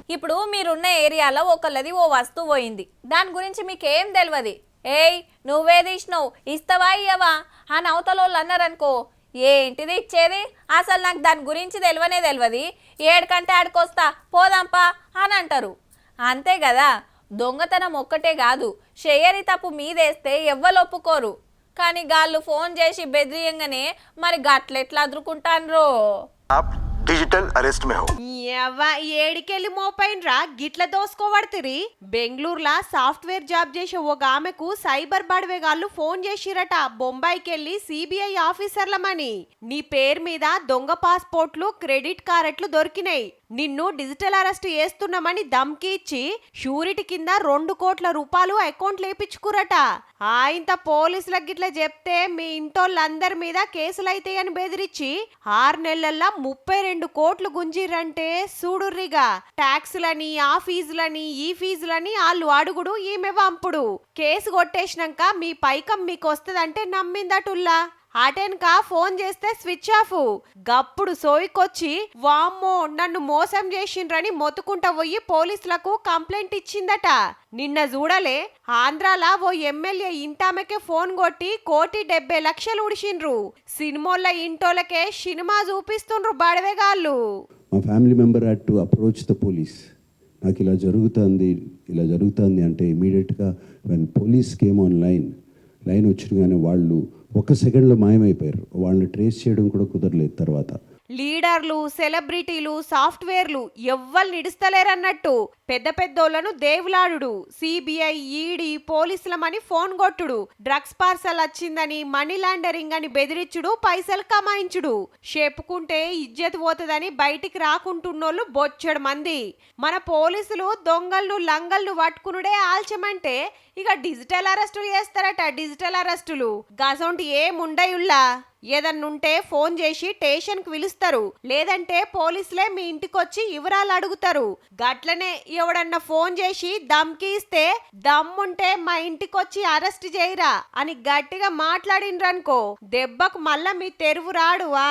ఇప్పుడు మీరున్న ఏరియాలో ఒకళ్ళది ఓ వస్తువు పోయింది, దాని గురించి మీకేం తెలియదు. ఏయ్ నువ్వే తీసినావు, ఇస్తావా ఇయ్యవా అని అవతల వాళ్ళు అన్నారనుకో, ఏంటిది ఇచ్చేది, అసలు నాకు దాని గురించి తెలియదు, ఏడుకంటే ఆడికొస్తా పోదాంపా అని అంటారు. అంతే కదా, దొంగతనం ఒక్కటే కాదు, షేయరి తప్పు మీదేస్తే ఎవ్వరు ఒప్పుకోరు. కానీ గాళ్ళు ఫోన్ చేసి బెదిరియంగానే మరి గట్లెట్లా అదురుకుంటాన్రో. డిజిటల్ అరెస్ట్ మే హో. ఏడికెళ్ళి మోపైనరా గిట్ల దోసుకోబడుతుంది. బెంగళూరులా సాఫ్ట్వేర్ జాబ్ చేసే ఒక ఆమెకు సైబర్ బడివేగాళ్ళు ఫోన్ చేసిరట, బొంబాయికెళ్ళి సిబిఐ ఆఫీసర్లమని. నీ పేరు మీద దొంగ పాస్పోర్ట్లు, క్రెడిట్ కార్డులు దొరికినాయి, నిన్ను డిజిటల్ అరెస్ట్ చేస్తున్నామని ధమ్కి ఇచ్చి షూరిటీ కింద 2 కోట్ల రూపాయలు అకౌంట్ లేపించుకురట. ఇంత పోలీసులకు గిట్లా చెప్తే మీ ఇంటోళ్ళందరి మీద కేసులైతాయని బెదిరించి 6 నెలల్లో 32 కోట్లు గుంజిరంటే చూడుర్రిగా. ట్యాక్సులని, ఆ ఫీజులని, ఈ ఫీజులని వాళ్ళు అడుగుడు, ఈమె వంపుడు. కేసు కొట్టేసినాక మీ పైకం మీకు వస్తుందంటే నమ్మిందటుల్లా. అటెన్కా ఫోన్ చేస్తే స్విచ్ ఆఫ్. గప్పుడు సోయికొచ్చి వామ్మో నన్ను మోసం చేసిండ్రని మొత్తుకుంటా పోయి పోలీసులకు కంప్లైంట్ ఇచ్చిందట. నిన్న చూడలే, ఆంధ్రాలా ఓ ఎమ్మెల్యే ఇంటామెకే ఫోన్ కొట్టి 1,70,00,000 ఉడిసిండ్రు. సినిమాల ఇంటోలకే సినిమా చూపిస్తుండ్రు బడవేగాళ్ళు. మా family member had to approach the police. నాకు ఇలా జరుగుతుంది అంటే ఇమీడియట్గా when police came on line వచ్చినగానే వాళ్ళు 1 సెకండ్లో మాయమైపోయారు. వాళ్ళని ట్రేస్ చేయడం కూడా కుదరలేదు. తర్వాత లీడర్లు, సెలబ్రిటీలు, సాఫ్ట్వేర్లు ఎవ్వరు నిడుస్తలేరన్నట్టు పెద్ద పెద్దోళ్లను దేవులాడు. సిబిఐ, ఈడీ, పోలీసులమని ఫోన్ కొట్టుడు, డ్రగ్స్ పార్సల్ వచ్చిందని, మనీ లాండరింగ్ అని బెదిరించుడు, పైసలు కమాయించుడు. చెప్పుకుంటే ఇజ్జత్ పోతుందని బయటికి రాకుంటున్నోళ్ళు బొచ్చడు మంది. మన పోలీసులు దొంగలను, లంగలను పట్టుకునుడే ఆల్చమంటే ఇక డిజిటల్ అరెస్టులు చేస్తారట. డిజిటల్ అరెస్టులు గసొంటి ఏముండయుల్లా. ఏదన్నుంటే ఫోన్ చేసి స్టేషన్కి పిలుస్తారు, లేదంటే పోలీసులే మీ ఇంటికొచ్చి వివరాలు అడుగుతారు. గట్లనే ఎవడన్నా ఫోన్ చేసి ధమ్కి ఇస్తే దమ్ముంటే మా ఇంటికొచ్చి అరెస్ట్ చేయరా అని గట్టిగా మాట్లాడిండ్రనుకో, దెబ్బకు మళ్ళా మీ తెరువు రాడువా.